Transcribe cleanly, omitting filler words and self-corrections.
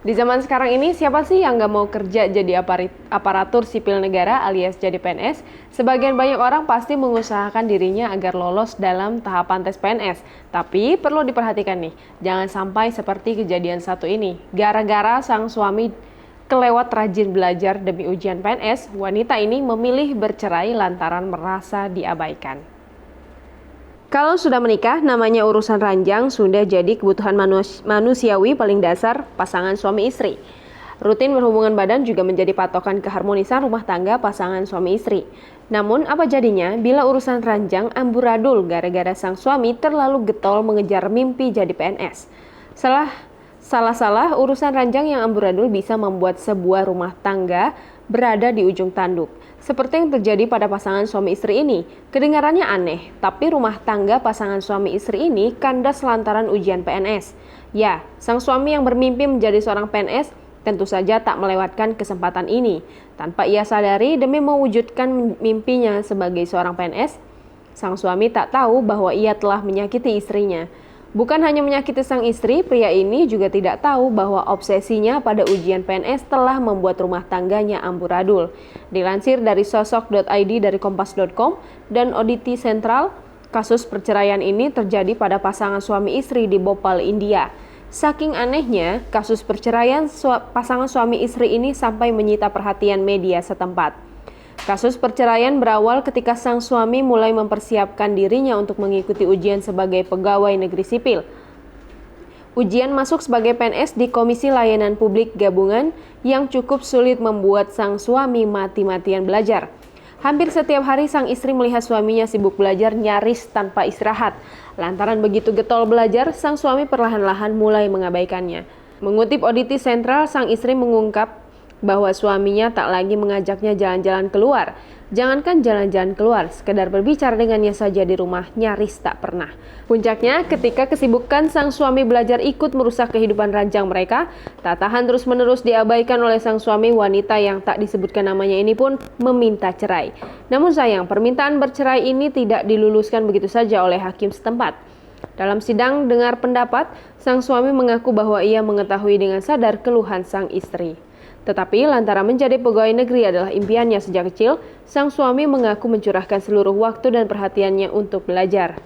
Di zaman sekarang ini, siapa sih yang nggak mau kerja jadi aparatur sipil negara alias jadi PNS? Sebagian banyak orang pasti mengusahakan dirinya agar lolos dalam tahapan tes PNS. Tapi perlu diperhatikan nih, jangan sampai seperti kejadian satu ini. Gara-gara sang suami kelewat rajin belajar demi ujian PNS, wanita ini memilih bercerai lantaran merasa diabaikan. Kalau sudah menikah, namanya urusan ranjang sudah jadi kebutuhan manusiawi paling dasar pasangan suami istri. Rutin berhubungan badan juga menjadi patokan keharmonisan rumah tangga pasangan suami istri. Namun apa jadinya bila urusan ranjang amburadul gara-gara sang suami terlalu getol mengejar mimpi jadi PNS? Salah urusan ranjang yang amburadul bisa membuat sebuah rumah tangga berada di ujung tanduk. Seperti yang terjadi pada pasangan suami istri ini. Kedengarannya aneh, tapi rumah tangga pasangan suami istri ini kandas lantaran ujian PNS. Ya, sang suami yang bermimpi menjadi seorang PNS tentu saja tak melewatkan kesempatan ini. Tanpa ia sadari demi mewujudkan mimpinya sebagai seorang PNS, sang suami tak tahu bahwa ia telah menyakiti istrinya. Bukan hanya menyakiti sang istri, pria ini juga tidak tahu bahwa obsesinya pada ujian PNS telah membuat rumah tangganya amburadul. Dilansir dari sosok.id dari kompas.com dan Auditi Sentral, kasus perceraian ini terjadi pada pasangan suami istri di Bhopal, India. Saking anehnya, kasus perceraian pasangan suami istri ini sampai menyita perhatian media setempat. Kasus perceraian berawal ketika sang suami mulai mempersiapkan dirinya untuk mengikuti ujian sebagai pegawai negeri sipil. Ujian masuk sebagai PNS di Komisi Layanan Publik Gabungan yang cukup sulit membuat sang suami mati-matian belajar. Hampir setiap hari sang istri melihat suaminya sibuk belajar nyaris tanpa istirahat. Lantaran begitu getol belajar, sang suami perlahan-lahan mulai mengabaikannya. Mengutip Auditi Sentral, sang istri mengungkap bahwa suaminya tak lagi mengajaknya jalan-jalan keluar. Jangankan jalan-jalan keluar, sekedar berbicara dengannya saja di rumah nyaris tak pernah. Puncaknya, ketika kesibukan sang suami belajar ikut merusak kehidupan ranjang mereka, tak tahan terus-menerus diabaikan oleh sang suami, wanita yang tak disebutkan namanya ini pun meminta cerai. Namun sayang, permintaan bercerai ini tidak diluluskan begitu saja oleh hakim setempat. Dalam sidang dengar pendapat, sang suami mengaku bahwa ia mengetahui dengan sadar keluhan sang istri. Tetapi lantaran menjadi pegawai negeri adalah impiannya sejak kecil, sang suami mengaku mencurahkan seluruh waktu dan perhatiannya untuk belajar.